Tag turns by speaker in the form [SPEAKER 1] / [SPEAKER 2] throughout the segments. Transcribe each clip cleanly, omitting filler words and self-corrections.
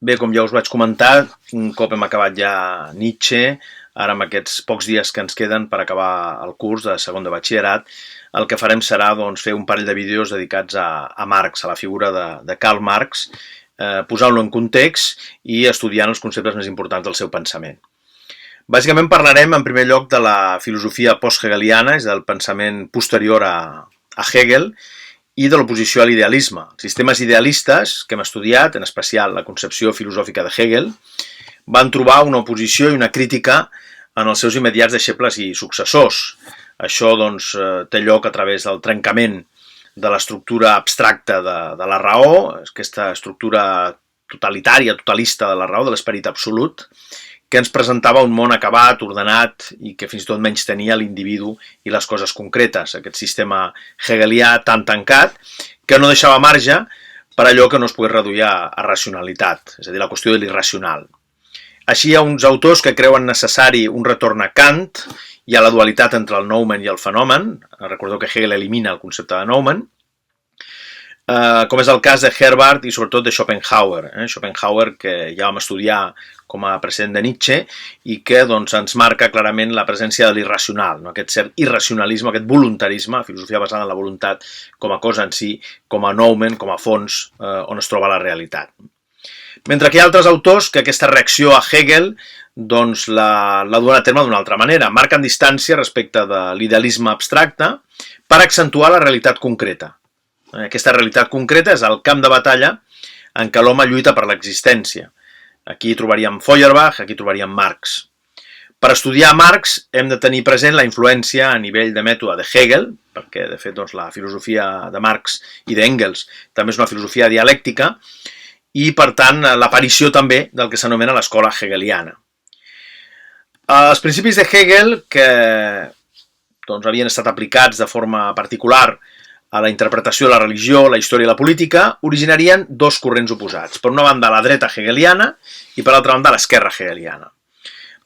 [SPEAKER 1] Bé, com ja us vaig comentar, un cop hem acabat ja Nietzsche, ara amb aquests pocs dies que ens queden per acabar el curs de segon de batxillerat, el que farem serà fer un parell de vídeos dedicats a Marx, a la figura de Karl Marx, posant-lo en context i estudiant els conceptes més importants del seu pensament. Bàsicament parlarem en primer lloc de la filosofia post-hegeliana, és del pensament posterior a Hegel, i de l'oposició a l'idealisme. Els sistemes idealistes que hem estudiat, en especial la concepció filosòfica de Hegel, van trobar una oposició i una crítica en els seus immediats deixebles i successors. Això té lloc a través del trencament de l'estructura abstracta de la raó, aquesta estructura totalitària, totalista de la raó, de l'esperit absolut, que ens presentava un món acabat, ordenat i que fins i tot menys tenia l'individu i les coses concretes. Aquest sistema hegelià tan tancat que no deixava marge per allò que no es pogués reduir a racionalitat, és a dir, la qüestió de l'irracional. Així hi ha uns autors que creuen necessari un retorn a Kant i a la dualitat entre el noumen i el fenomen. Recordeu que Hegel elimina el concepte de noumen, com és el cas de Herbart i sobretot de Schopenhauer. Schopenhauer, que ja vam estudiar com a precedent de Nietzsche i que ens marca clarament la presència de l'irracional, aquest cert irracionalisme, aquest voluntarisme, filosofia basada en la voluntat com a cosa en si, com a noumen, com a fons on es troba la realitat. Mentre que hi ha altres autors que aquesta reacció a Hegel la duen a terme d'una altra manera, marquen distància respecte de l'idealisme abstracte per accentuar la realitat concreta. Aquesta realitat concreta és el camp de batalla en què l'home lluita per l'existència. Aquí trobaríem Feuerbach, aquí trobaríem Marx. Per estudiar Marx hem de tenir present la influència a nivell de mètode de Hegel, perquè de fet la filosofia de Marx i d'Engels també és una filosofia dialèctica, i per tant l'aparició també del que s'anomena l'escola hegeliana. Els principis de Hegel, que havien estat aplicats de forma particular a la interpretació de la religió, la història i la política, originarien dos corrents oposats. Per una banda, la dreta hegeliana i per l'altra banda, l'esquerra hegeliana.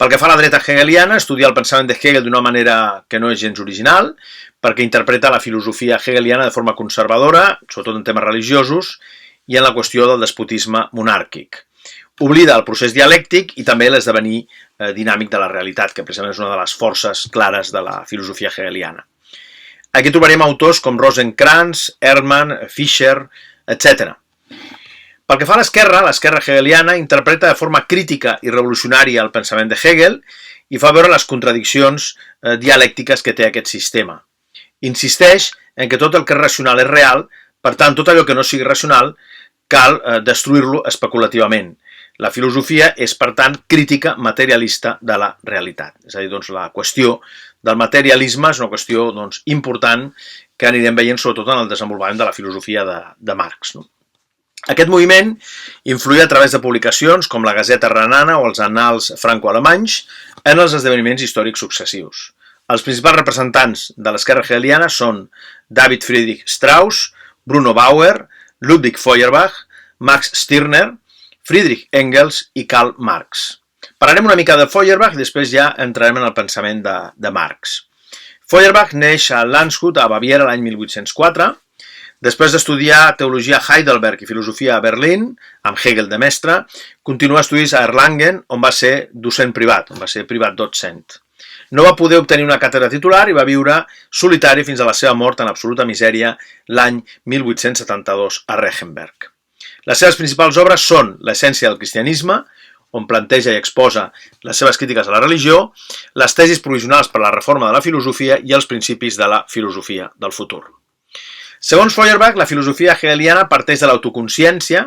[SPEAKER 1] Pel que fa a la dreta hegeliana, estudia el pensament de Hegel d'una manera que no és gens original, perquè interpreta la filosofia hegeliana de forma conservadora, sobretot en temes religiosos, i en la qüestió del despotisme monàrquic. Oblida el procés dialèctic i també l'esdevenir dinàmic de la realitat, que precisament és una de les forces clares de la filosofia hegeliana. Aquí trobarem autors com Rosenkranz, Hermann, Fischer, etc. Pel que fa a l'esquerra hegeliana interpreta de forma crítica i revolucionària el pensament de Hegel i fa veure les contradiccions dialèctiques que té aquest sistema. Insisteix en que tot el que és racional és real, per tant, tot allò que no sigui racional cal destruir-lo especulativament. La filosofia és, per tant, crítica materialista de la realitat. És a dir, la qüestió del materialisme és una qüestió important que anirem veient sobretot en el desenvolupament de la filosofia de Marx. Aquest moviment influïa a través de publicacions com la Gazeta Renana o els Annals franco-alemanys en els esdeveniments històrics successius. Els principals representants de l'esquerra hegeliana són David Friedrich Strauss, Bruno Bauer, Ludwig Feuerbach, Max Stirner, Friedrich Engels i Karl Marx. Parlarem una mica de Feuerbach i després ja entrarem en el pensament de Marx. Feuerbach neix a Landshut, a Baviera, l'any 1804. Després d'estudiar teologia a Heidelberg i filosofia a Berlín, amb Hegel de mestre, continua estudis a Erlangen, on va ser docent privat, on va ser privat docent. No va poder obtenir una càtedra titular i va viure solitari fins a la seva mort en absoluta misèria l'any 1872 a Reichenberg. Les seves principals obres són l'essència del cristianisme, on planteja i exposa les seves crítiques a la religió, les tesis provisionals per a la reforma de la filosofia i els principis de la filosofia del futur. Segons Feuerbach, la filosofia hegeliana parteix de l'autoconsciència,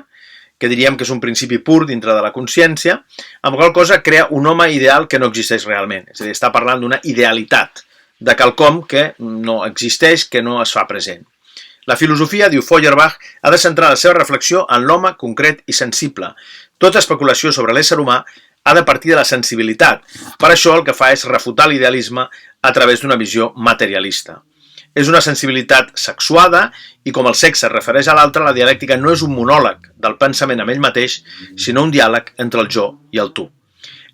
[SPEAKER 1] que diríem que és un principi pur dintre de la consciència, amb la qual cosa crea un home ideal que no existeix realment. És a dir, està parlant d'una idealitat, de quelcom que no existeix, que no es fa present. La filosofia, diu Feuerbach, ha de centrar la seva reflexió en l'home concret i sensible. Tota especulació sobre l'ésser humà ha de partir de la sensibilitat. Per això el que fa és refutar l'idealisme a través d'una visió materialista. És una sensibilitat sexuada i com el sexe es refereix a l'altre, la dialèctica no és un monòleg del pensament amb ell mateix, sinó un diàleg entre el jo i el tu.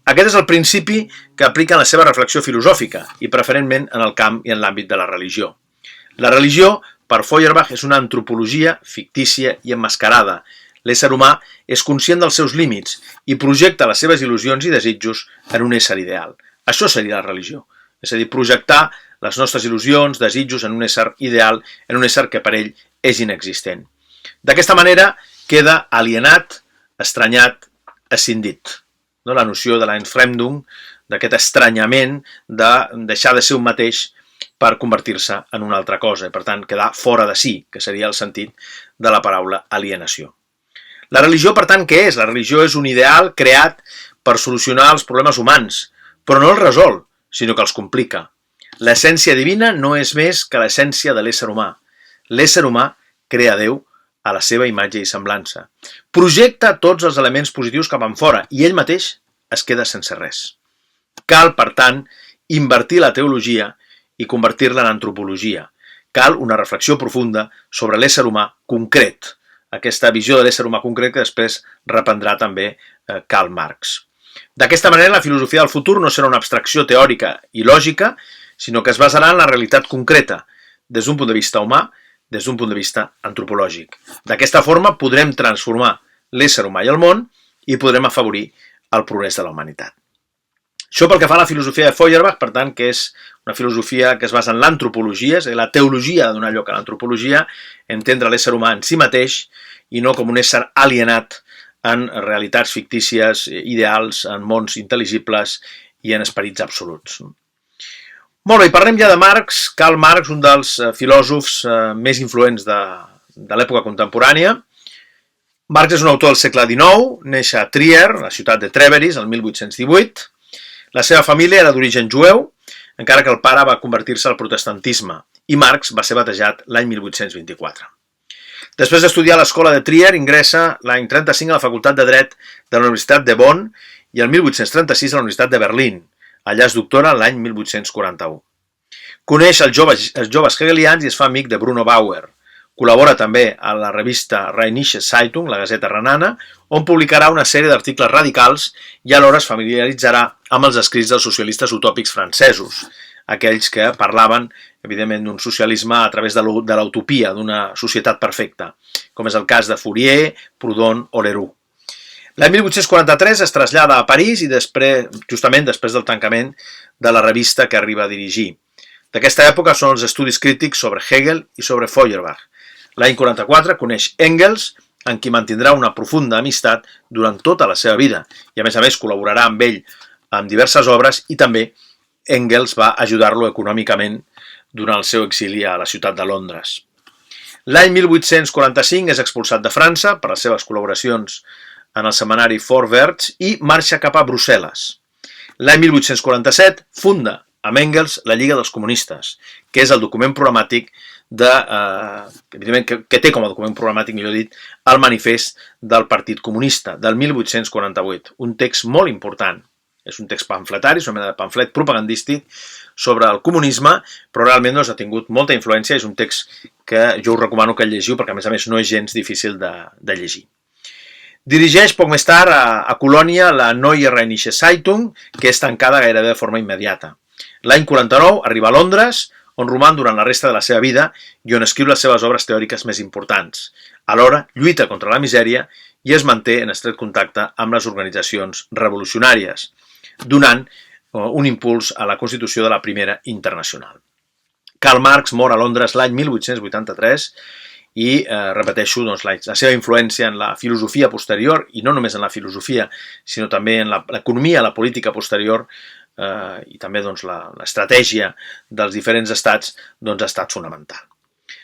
[SPEAKER 1] Aquest és el principi que aplica en la seva reflexió filosòfica i preferentment en el camp i en l'àmbit de la religió. La religió, per Feuerbach, és una antropologia fictícia i emmascarada. L'ésser humà és conscient dels seus límits i projecta les seves il·lusions i desitjos en un ésser ideal. Això seria la religió, és a dir, projectar les nostres il·lusions, desitjos en un ésser ideal, en un ésser que per ell és inexistent. D'aquesta manera queda alienat, estranyat, escindit. La noció de l'Entfremdung, d'aquest estranyament de deixar de ser un mateix per convertir-se en una altra cosa, i per tant quedar fora de si, que seria el sentit de la paraula alienació. La religió, per tant, què és? La religió és un ideal creat per solucionar els problemes humans, però no els resol, sinó que els complica. L'essència divina no és més que l'essència de l'ésser humà. L'ésser humà crea Déu a la seva imatge i semblança. Projecta tots els elements positius cap enfora i ell mateix es queda sense res. Cal, per tant, invertir la teologia i convertir-la en antropologia. Cal una reflexió profunda sobre l'ésser humà concret, aquesta visió de l'ésser humà concret que després reprendrà també Karl Marx. D'aquesta manera, la filosofia del futur no serà una abstracció teòrica i lògica, sinó que es basarà en la realitat concreta, des d'un punt de vista humà, des d'un punt de vista antropològic. D'aquesta forma podrem transformar l'ésser humà i el món i podrem afavorir el progrés de la humanitat. Això pel que fa a la filosofia de Feuerbach, per tant, que és una filosofia que es basa en l'antropologia, és a dir, la teologia ha de donar lloc a l'antropologia, entendre l'ésser humà en si mateix i no com un ésser alienat en realitats fictícies, ideals, en mons intel·ligibles i en esperits absoluts. Molt bé, parlem ja de Marx. Karl Marx, un dels filòsofs més influents de l'època contemporània. Marx és un autor del segle XIX, neix a Trier, la ciutat de Trèveris, el 1818. La seva família era d'origen jueu, encara que el pare va convertir-se al protestantisme, i Marx va ser batejat l'any 1824. Després d'estudiar a l'escola de Trier, ingressa l'any 35 a la Facultat de Dret de la Universitat de Bonn i el 1836 a la Universitat de Berlín. Allà es doctora l'any 1841. Coneix els joves hegelians i es fa amic de Bruno Bauer. Col·labora també a la revista Rheinische Zeitung, la Gazeta Renana, on publicarà una sèrie d'articles radicals i alhora es familiaritzarà amb els escrits dels socialistes utòpics francesos, aquells que parlaven, evidentment, d'un socialisme a través de l'utopia, d'una societat perfecta, com és el cas de Fourier, Proudhon o Leroux. L'any 1843 es trasllada a París i justament després del tancament de la revista que arriba a dirigir. D'aquesta època són els estudis crítics sobre Hegel i sobre Feuerbach. L'any 44 coneix Engels, amb qui mantindrà una profunda amistat durant tota la seva vida i a més col·laborarà amb ell en diverses obres i també Engels va ajudar-lo econòmicament durant el seu exili a la ciutat de Londres. L'any 1845 és expulsat de França per les seves col·laboracions en el setmanari Vorwärts i marxa cap a Brussel·les. L'any 1847 funda amb Engels la Lliga dels Comunistes, que és el document programàtic que té com a document programàtic, millor dit, el manifest del Partit Comunista del 1848, un text molt important. És un text pamfletari, és una mena de pamflet propagandístic sobre el comunisme, però realment ha tingut molta influència, és un text que jo us recomano que el llegiu perquè a més no és gens difícil de llegir. Dirigeix poc més tard a Colònia la Neue Rheinische Zeitung, que és tancada gairebé de forma immediata. L'any 49 arriba a Londres, on roman durant la resta de la seva vida i on escriu les seves obres teòriques més importants. Alhora, lluita contra la misèria i es manté en estret contacte amb les organitzacions revolucionàries, donant un impuls a la constitució de la Primera Internacional. Karl Marx mor a Londres l'any 1883 i, repeteixo, la seva influència en la filosofia posterior, i no només en la filosofia, sinó també en l'economia, la política posterior, i també l'estratègia dels diferents estats ha estat fonamental.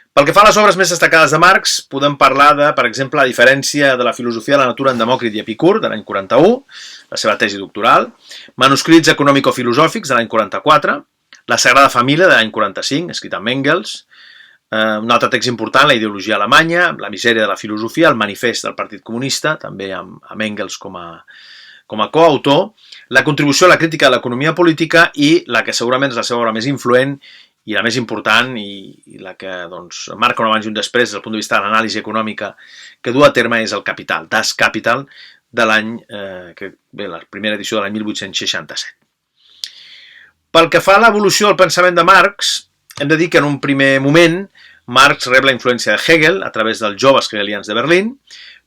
[SPEAKER 1] Pel que fa a les obres més destacades de Marx, podem parlar de, per exemple, la diferència de la filosofia de la natura en Demòcrit i Epicur, de l'any 41, la seva tesi doctoral, manuscrits econòmico-filosòfics de l'any 44, la Sagrada Família de l'any 45, escrita amb Engels, un altre text important, la ideologia alemanya, la misèria de la filosofia, el manifest del Partit Comunista, també amb Engels com a coautor, la contribució a la crítica de l'economia política i la que segurament és la seva obra més influent i la més important i la que marca un abans i un després des del punt de vista de l'anàlisi econòmica que du a terme és el Capital, Das Kapital, de l'any, la primera edició de l'any 1867. Pel que fa a l'evolució del pensament de Marx, hem de dir que en un primer moment Marx rep la influència de Hegel a través dels joves hegelians de Berlín,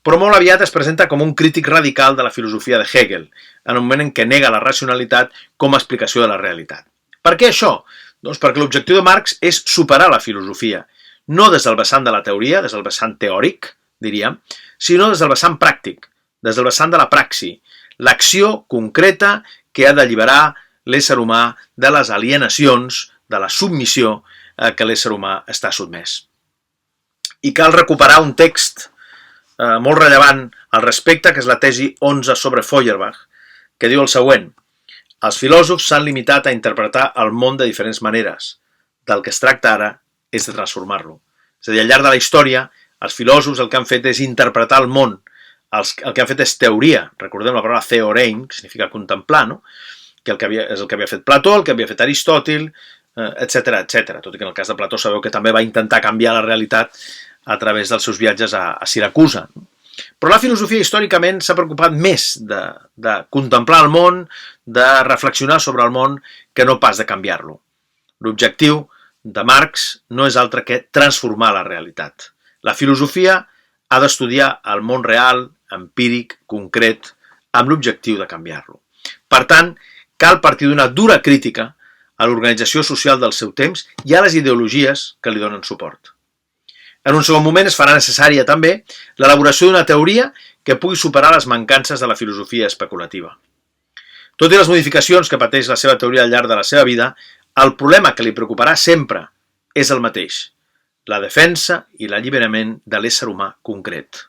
[SPEAKER 1] però molt aviat es presenta com un crític radical de la filosofia de Hegel, en un moment en què nega la racionalitat com a explicació de la realitat. Per què això? Doncs perquè l'objectiu de Marx és superar la filosofia, no des del vessant de la teoria, des del vessant teòric, diríem, sinó des del vessant pràctic, des del vessant de la praxi, l'acció concreta que ha d'alliberar l'ésser humà de les alienacions, de la submissió a què l'ésser humà està sotmès. I cal recuperar un text molt rellevant al respecte, que és la tesi 11 sobre Feuerbach, que diu el següent: els filòsofs s'han limitat a interpretar el món de diferents maneres. Del que es tracta ara és de transformar-lo. És a dir, al llarg de la història, els filòsofs el que han fet és interpretar el món. El que han fet és teoria. Recordem la paraula theorein, que significa contemplar, no? Que és el que havia fet Plató, el que havia fet Aristòtil, etc etc. Tot i que en el cas de Plató sabeu que també va intentar canviar la realitat a través dels seus viatges a Siracusa. Però la filosofia històricament s'ha preocupat més de contemplar el món, de reflexionar sobre el món, que no pas de canviar-lo. L'objectiu de Marx no és altre que transformar la realitat. La filosofia ha d'estudiar el món real, empíric, concret, amb l'objectiu de canviar-lo. Per tant, cal partir d'una dura crítica a l'organització social del seu temps i a les ideologies que li donen suport. En un segon moment es farà necessària també l'elaboració d'una teoria que pugui superar les mancances de la filosofia especulativa. Tot i les modificacions que pateix la seva teoria al llarg de la seva vida, el problema que li preocuparà sempre és el mateix: la defensa i l'alliberament de l'ésser humà concret.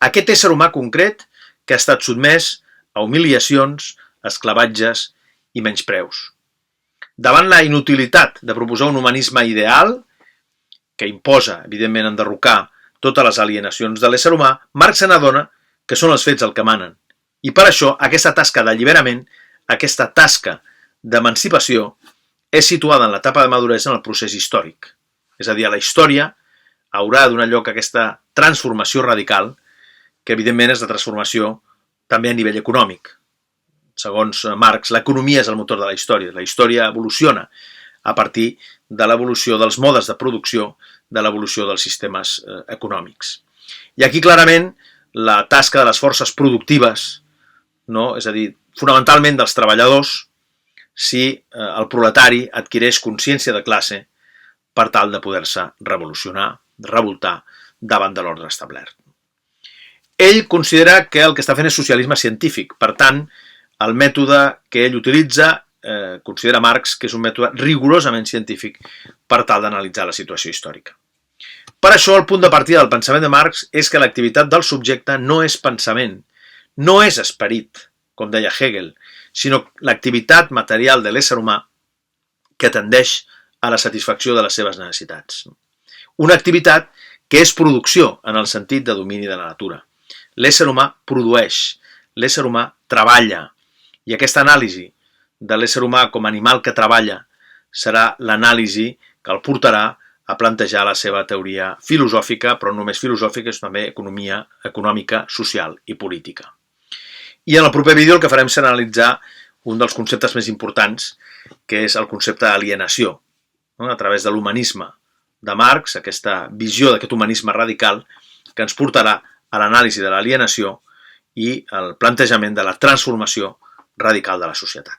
[SPEAKER 1] Aquest ésser humà concret que ha estat sotmès a humiliacions, esclavatges i menyspreus. Davant la inutilitat de proposar un humanisme ideal, que imposa, evidentment, enderrocar totes les alienacions de l'ésser humà, Marx se n'adona que són els fets el que manen. I per això aquesta tasca d'alliberament, aquesta tasca d'emancipació, és situada en l'etapa de maduresa en el procés històric. És a dir, a la història haurà de donar lloc a aquesta transformació radical, que evidentment és la transformació també a nivell econòmic. Segons Marx, l'economia és el motor de la història. La història evoluciona a partir de l'evolució dels modes de producció, de l'evolució dels sistemes econòmics. I aquí clarament la tasca de les forces productives, no? És a dir, fonamentalment dels treballadors, si el proletari adquireix consciència de classe per tal de poder-se revolucionar, revoltar davant de l'ordre establert. Ell considera que el que està fent és socialisme científic, per tant, el mètode que ell utilitza considera Marx que és un mètode rigorosament científic per tal d'analitzar la situació històrica. Per això, el punt de partida del pensament de Marx és que l'activitat del subjecte no és pensament, no és esperit, com deia Hegel, sinó l'activitat material de l'ésser humà que tendeix a la satisfacció de les seves necessitats. Una activitat que és producció en el sentit de domini de la natura. L'ésser humà produeix, l'ésser humà treballa, i aquesta anàlisi de l'ésser humà com a animal que treballa serà l'anàlisi que el portarà a plantejar la seva teoria filosòfica, però no només filosòfica, és també economia econòmica, social i política. I en el proper vídeo el que farem serà analitzar un dels conceptes més importants, que és el concepte d'alienació, no? A través de l'humanisme de Marx, aquesta visió d'aquest humanisme radical que ens portarà a l'anàlisi de l'alienació i el plantejament de la transformació radical de la societat.